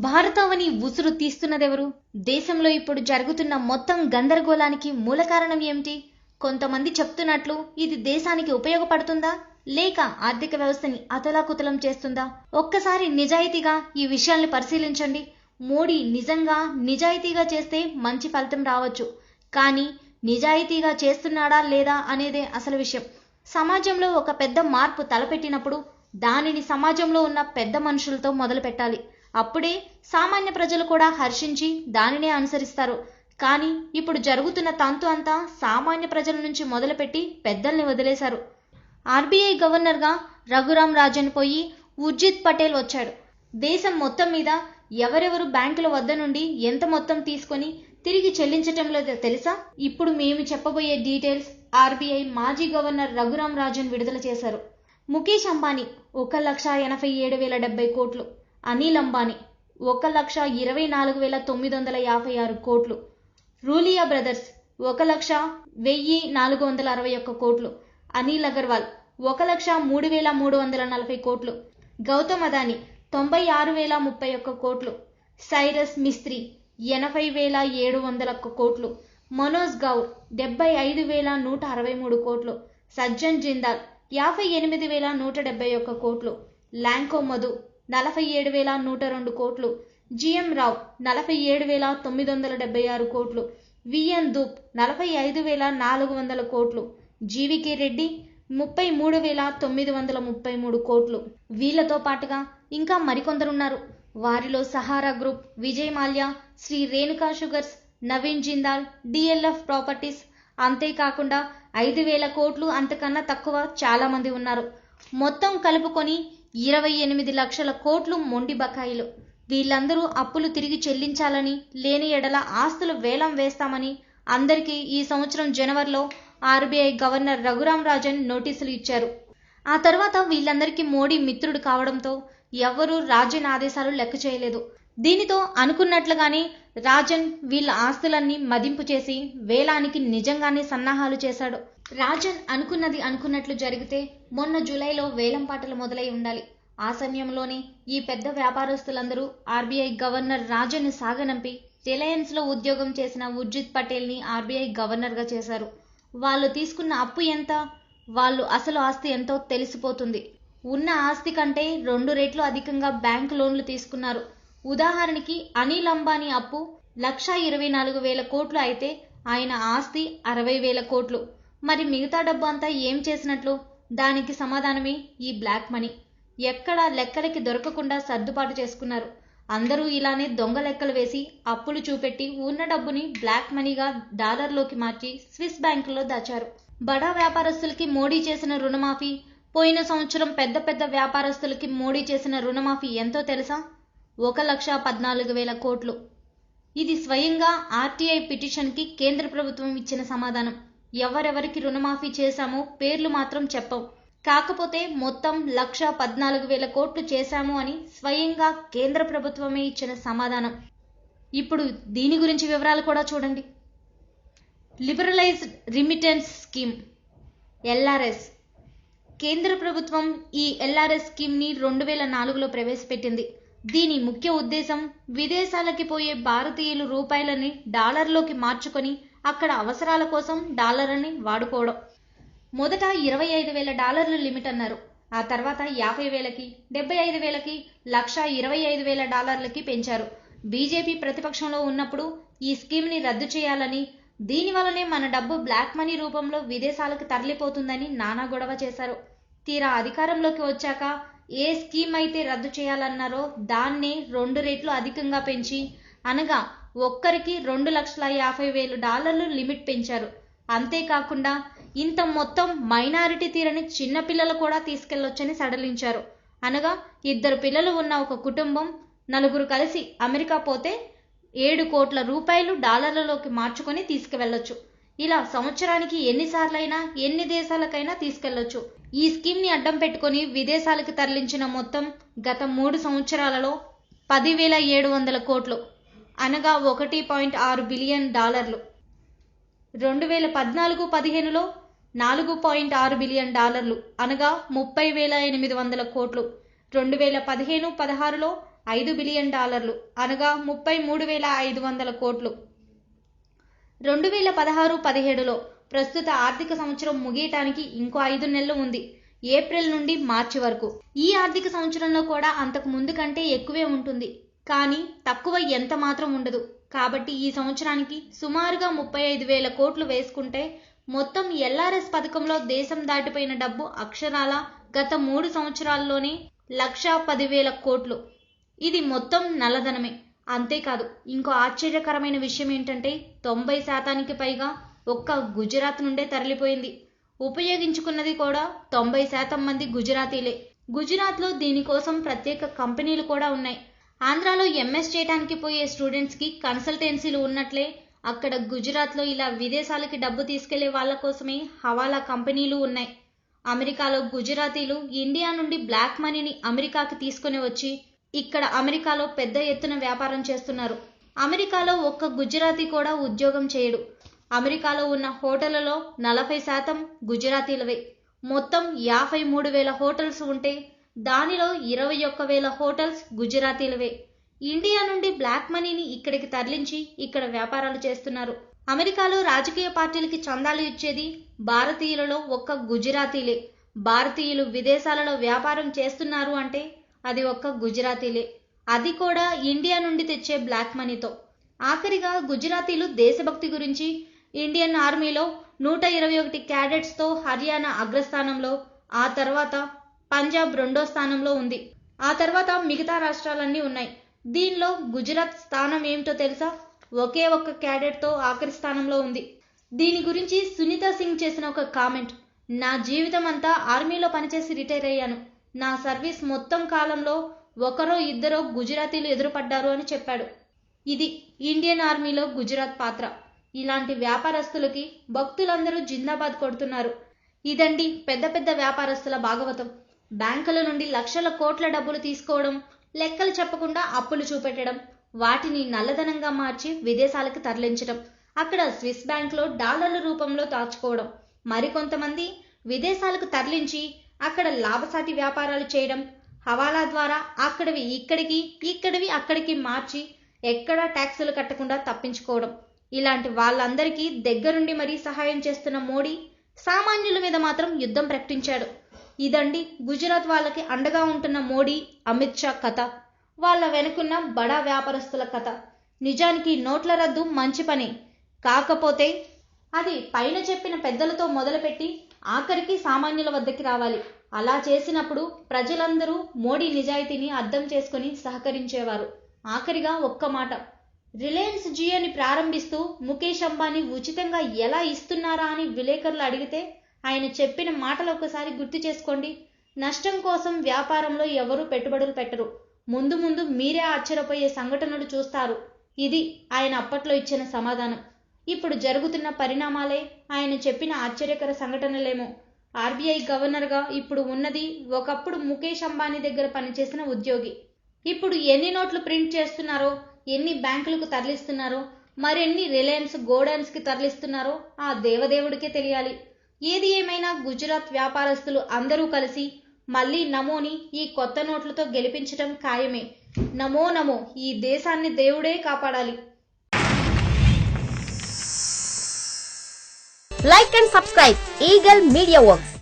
భారతావని ఉసురు తీస్తున్నదెవరు? దేశంలో ఇప్పుడు జరుగుతున్న మొత్తం గందరగోళానికి మూల కారణం ఏమిటి? కొంతమంది చెప్తున్నట్లు ఇది దేశానికి ఉపయోగపడుతుందా లేక ఆర్థిక వ్యవస్థని అతలాకుతలం చేస్తుందా? ఒక్కసారి నిజాయితీగా ఈ విషయాల్ని పరిశీలించండి. మోడీ నిజాయితీగా చేస్తే మంచి ఫలితం రావచ్చు. కానీ నిజాయితీగా చేస్తున్నాడా లేదా అనేదే అసలు విషయం. సమాజంలో ఒక పెద్ద మార్పు తలపెట్టినప్పుడు దానిని సమాజంలో ఉన్న పెద్ద మనుషులతో మొదలు పెట్టాలి. అప్పుడే సామాన్య ప్రజలు కూడా హర్షించి దానినే అనుసరిస్తారు. కానీ ఇప్పుడు జరుగుతున్న తంతు అంతా సామాన్య ప్రజల నుంచి మొదలుపెట్టి పెద్దల్ని వదిలేశారు. ఆర్బీఐ గవర్నర్గా రఘురాం రాజన్ పోయి ఉర్జిత్ పటేల్ వచ్చాడు. దేశం మొత్తం మీద ఎవరెవరు బ్యాంకుల వద్ద నుండి ఎంత మొత్తం తీసుకొని తిరిగి చెల్లించటం లేదో తెలుసా? ఇప్పుడు మేము చెప్పబోయే డీటెయిల్స్ ఆర్బీఐ మాజీ గవర్నర్ రఘురాం రాజన్ విడుదల చేశారు. ముఖేష్ అంబానీ 1,87,070 కోట్లు, అనిల్ అంబానీ 1,24,956 కోట్లు, రూలియా బ్రదర్స్ 1,01,461 కోట్లు, అనిల్ అగర్వాల్ 1,03,340 కోట్లు, గౌతమ్ అదానీ 96,031 కోట్లు, సైరస్ మిస్త్రీ 80,701 కోట్లు, మనోజ్ గౌర్ 75,163 కోట్లు, సజ్జన్ జిందాల్ 58,171 కోట్లు, ల్యాంకో మధు 47,102 కోట్లు, జిఎం రావ్ 47,976 కోట్లు, విఎన్ దూప్ 45,400 కోట్లు, జీవికే రెడ్డి 33,933 కోట్లు. వీళ్లతో పాటుగా ఇంకా మరికొందరున్నారు. వారిలో Sahara group, Vijay Mallya, Shri Renuka sugars, Naveen Jindal, DLF properties, అంతేకాకుండా 5,000 కోట్లు అంతకన్నా తక్కువ చాలా మంది ఉన్నారు. మొత్తం కలుపుకొని 28 లక్షల కోట్లు మొండి బకాయిలు. వీళ్ళందరూ అప్పులు తిరిగి చెల్లించాలని, లేని ఎడల ఆస్తులు వేలం వేస్తామని అందరికీ ఈ సంవత్సరం జనవరిలో ఆర్బీఐ గవర్నర్ రఘురాం రాజన్ నోటీసులు ఇచ్చారు. ఆ తర్వాత వీళ్ళందరికీ మోడీ మిత్రుడు కావడంతో ఎవ్వరూ రాజన్ ఆదేశాలు లెక్క చేయలేదు. దీనితో అనుకున్నట్లుగానే రాజన్ వీళ్ళ ఆస్తులన్నీ మదింపు చేసి వేలానికి నిజంగానే సన్నాహాలు చేశాడు. రాజన్ అనుకున్నది అనుకున్నట్లు జరిగితే మొన్న జూలైలో వేలం పాటలు మొదలై ఉండాలి. ఆ సమయంలోనే ఈ పెద్ద వ్యాపారస్తులందరూ ఆర్బీఐ గవర్నర్ రాజన్ సాగనంపి రిలయన్స్ లో ఉద్యోగం చేసిన ఉర్జిత్ పటేల్ ని ఆర్బీఐ గవర్నర్ గా చేశారు. వాళ్ళు తీసుకున్న అప్పు ఎంత, వాళ్ళు అసలు ఆస్తి ఎంతో తెలిసిపోతుంది. ఉన్న ఆస్తి కంటే 2 రెట్లు అధికంగా బ్యాంకు లోన్లు తీసుకున్నారు. ఉదాహరణకి అనిల్ అంబానీ అప్పు 1,24,000 కోట్లు అయితే ఆయన ఆస్తి 60,000 కోట్లు. మరి మిగతా డబ్బు అంతా ఏం చేసినట్లు? దానికి సమాధానమే ఈ బ్లాక్ మనీ. ఎక్కడా లెక్కలకి దొరకకుండా సర్దుబాటు చేసుకున్నారు. అందరూ ఇలానే దొంగ లెక్కలు వేసి అప్పులు చూపెట్టి ఉన్న డబ్బుని బ్లాక్ మనీగా డాలర్లోకి మార్చి స్విస్ బ్యాంకుల్లో దాచారు. బడా వ్యాపారస్తులకి మోడీ చేసిన రుణమాఫీ, పోయిన సంవత్సరం పెద్ద పెద్ద వ్యాపారస్తులకి మోడీ చేసిన రుణమాఫీ ఎంతో తెలుసా? 1,14,000 కోట్లు. ఇది స్వయంగా ఆర్టీఐ పిటిషన్కి కేంద్ర ప్రభుత్వం ఇచ్చిన సమాధానం. ఎవరెవరికి రుణమాఫీ చేశామో పేర్లు మాత్రం చెప్పం. కాకపోతే మొత్తం 1,14,000 కోట్లు చేశాము అని స్వయంగా కేంద్ర ప్రభుత్వమే ఇచ్చిన సమాధానం. ఇప్పుడు దీని గురించి వివరాలు కూడా చూడండి. Liberalised remittance scheme LRS. కేంద్ర ప్రభుత్వం ఈ ఎల్ఆర్ఎస్ స్కీమ్ని 2004లో ప్రవేశపెట్టింది. దీని ముఖ్య ఉద్దేశం విదేశాలకి పోయే భారతీయులు రూపాయలని డాలర్లోకి మార్చుకొని అక్కడ అవసరాల కోసం డాలర్ని వాడుకోవడం. మొదట $25,000 లిమిట్ అన్నారు. ఆ తర్వాత 50,000కి, 75,000కి, $125,000 పెంచారు. బీజేపీ ప్రతిపక్షంలో ఉన్నప్పుడు ఈ స్కీమ్ని రద్దు చేయాలని, దీనివల్లనే మన డబ్బు బ్లాక్ మనీ రూపంలో విదేశాలకు తరలిపోతుందని నానా గొడవ చేశారు. తీరా అధికారంలోకి వచ్చాక ఏ స్కీమ్ అయితే రద్దు చేయాలన్నారో దాన్నే 2 రెట్లు అధికంగా పెంచి, అనగా ఒక్కరికి $2,50,000 లిమిట్ పెంచారు. అంతేకాకుండా ఇంత మొత్తం మైనారిటీ తీరని చిన్నపిల్లలు కూడా తీసుకెళ్లొచ్చని సడలించారు. అనగా 2 పిల్లలు ఉన్న ఒక కుటుంబం 4 కలిసి అమెరికా పోతే 7 కోట్ల రూపాయలు డాలర్లలోకి మార్చుకొని తీసుకువెళ్లొచ్చు. ఇలా సంవత్సరానికి ఎన్నిసార్లైనా ఎన్ని దేశాలకైనా తీసుకెళ్లొచ్చు. ఈ స్కీమ్ ని అడ్డం పెట్టుకుని విదేశాలకు తరలించిన మొత్తం గత 3 సంవత్సరాలలో 10,700 కోట్లు, అనగా $1.6 బిలియన్. 2014-15లో 4.6 బిలియన్ డాలర్లు, అనగా 30,800 కోట్లు. 2015-16లో $5 బిలియన్, అనగా 33,500 కోట్లు. 2016-17లో ప్రస్తుత ఆర్థిక సంవత్సరం ముగియటానికి ఇంకో 5 నెలలు ఉంది, ఏప్రిల్ నుండి మార్చి వరకు. ఈ ఆర్థిక సంవత్సరంలో కూడా అంతకు ముందు కంటే ఎక్కువే ఉంటుంది, కానీ తక్కువ ఎంత మాత్రం ఉండదు. కాబట్టి ఈ సంవత్సరానికి సుమారుగా 35,000 కోట్లు వేసుకుంటే మొత్తం ఎల్ఆర్ఎస్ పథకంలో దేశం దాటిపోయిన డబ్బు అక్షరాల గత 3 సంవత్సరాల్లోనే 1,10,000 కోట్లు. ఇది మొత్తం నల్లధనమే. అంతేకాదు, ఇంకో ఆశ్చర్యకరమైన విషయం ఏంటంటే 90% పైగా ఒక్క గుజరాత్ నుండే తరలిపోయింది. ఉపయోగించుకున్నది కూడా 90% మంది గుజరాతీలే. గుజరాత్లో దీనికోసం ప్రత్యేక కంపెనీలు కూడా ఉన్నాయి. ఆంధ్రాలో ఎంఎస్ చేయడానికి పోయే స్టూడెంట్స్కి కన్సల్టెన్సీలు ఉన్నట్లే అక్కడ గుజరాత్లో ఇలా విదేశాలకి డబ్బు తీసుకెళ్లే వాళ్ళ కోసమే హవాలా కంపెనీలు ఉన్నాయి. అమెరికాలో గుజరాతీలు ఇండియా నుండి బ్లాక్ మనీని అమెరికాకి తీసుకుని వచ్చి ఇక్కడ అమెరికాలో పెద్ద ఎత్తున వ్యాపారం చేస్తున్నారు. అమెరికాలో ఒక్క గుజరాతీ కూడా ఉద్యోగం చేయడు. అమెరికాలో ఉన్న హోటళ్లలో 40% గుజరాతీలవే. మొత్తం 53,000 హోటల్స్ ఉంటే దానిలో 21,000 హోటల్స్ గుజరాతీలవే. ఇండియా నుండి బ్లాక్ మనీని ఇక్కడికి తరలించి ఇక్కడ వ్యాపారాలు చేస్తున్నారు. అమెరికాలో రాజకీయ పార్టీలకి చందాలు ఇచ్చేది భారతీయులలో ఒక్క గుజరాతీలే. భారతీయులు విదేశాలలో వ్యాపారం చేస్తున్నారు అంటే అది ఒక్క గుజరాతీలే, అది కూడా ఇండియా నుండి తెచ్చే బ్లాక్ మనీతో. ఆఖరిగా గుజరాతీలు దేశభక్తి గురించి ఇండియన్ ఆర్మీలో 121 క్యాడెట్స్తో హర్యానా అగ్రస్థానంలో, ఆ తర్వాత పంజాబ్ 2వ స్థానంలో ఉంది. ఆ తర్వాత మిగతా రాష్ట్రాలన్నీ ఉన్నాయి. దీనిలో గుజరాత్ స్థానం ఏమిటో తెలుసా? ఒకే ఒక్క క్యాడెట్తో ఆఖరి స్థానంలో ఉంది. దీని గురించి సునీతా సింగ్ చేసిన ఒక కామెంట్: నా జీవితం అంతా ఆర్మీలో పనిచేసి రిటైర్ అయ్యాను. నా సర్వీస్ మొత్తం కాలంలో ఒకరో ఇద్దరో గుజరాతీలు ఎదురుపడ్డారు అని చెప్పాడు. ఇది ఇండియన్ ఆర్మీలో గుజరాత్ పాత్ర. ఇలాంటి వ్యాపారస్తులకి భక్తులందరూ జిందాబాద్ కొడుతున్నారు. ఇదండి పెద్ద పెద్ద వ్యాపారస్తుల భాగవతం. బ్యాంకుల నుండి లక్షల కోట్ల డబ్బులు తీసుకోవడం, లెక్కలు చెప్పకుండా అప్పులు చూపెట్టడం, వాటిని నల్లధనంగా మార్చి విదేశాలకు తరలించడం, అక్కడ స్విస్ బ్యాంక్లో డాలర్ల రూపంలో దాచుకోవడం, మరికొంతమంది విదేశాలకు తరలించి అక్కడ లాభసాటి వ్యాపారాలు చేయడం, హవాలా ద్వారా అక్కడివి ఇక్కడికి, ఇక్కడివి అక్కడికి మార్చి ఎక్కడా ట్యాక్సులు కట్టకుండా తప్పించుకోవడం. ఇలాంటి వాళ్ళందరికీ దగ్గరుండి మరీ సహాయం చేస్తున్న మోడీ సామాన్యుల మీద మాత్రం యుద్ధం ప్రకటించాడు. ఇదండి గుజరాత్ వాళ్ళకి అండగా ఉంటున్న మోడీ, అమిత్ షా కథ. వాళ్ళ వెనుకున్న బడా వ్యాపారస్తుల కథ. నిజానికి నోట్ల రద్దు మంచి పని, కాకపోతే అది పైన చెప్పిన పెద్దలతో మొదలుపెట్టి ఆఖరికి సామాన్యుల వద్దకి రావాలి. అలా చేసినప్పుడు ప్రజలందరూ మోడీ నిజాయితీని అర్థం చేసుకుని సహకరించేవారు. ఆఖరిగా ఒక్క మాట, రిలయన్స్ జియోని ప్రారంభిస్తూ ముఖేష్ అంబానీ ఉచితంగా ఎలా ఇస్తున్నారా అని విలేకరులు అడిగితే ఆయన చెప్పిన మాటలు ఒకసారి గుర్తు చేసుకోండి. నష్టం కోసం వ్యాపారంలో ఎవరూ పెట్టుబడులు పెట్టరు, ముందు ముందు మీరే ఆశ్చర్యపోయే సంఘటనలు చూస్తారు. ఇది ఆయన అప్పట్లో ఇచ్చిన సమాధానం. ఇప్పుడు జరుగుతున్న పరిణామాలే ఆయన చెప్పిన ఆశ్చర్యకర సంఘటనలేమో. ఆర్బీఐ గవర్నర్గా ఇప్పుడు ఉన్నది ఒకప్పుడు ముఖేష్ అంబానీ దగ్గర పనిచేసిన ఉద్యోగి. ఇప్పుడు ఎన్ని నోట్లు ప్రింట్ చేస్తున్నారో, ఎన్ని బ్యాంకులకు తరలిస్తున్నారో, మరెన్ని రిలయన్స్ గోడౌన్స్కి తరలిస్తున్నారో ఆ దేవదేవుడికే తెలియాలి. ఏది ఏమైనా గుజరాత్ వ్యాపారస్తులు అందరూ కలిసి మళ్ళీ నమోని ఈ కొత్త నోట్లతో గెలిపించడం ఖాయమే. నమో నమో, ఈ దేశాన్ని దేవుడే కాపాడాలి. Like and subscribe Eagle Media Works.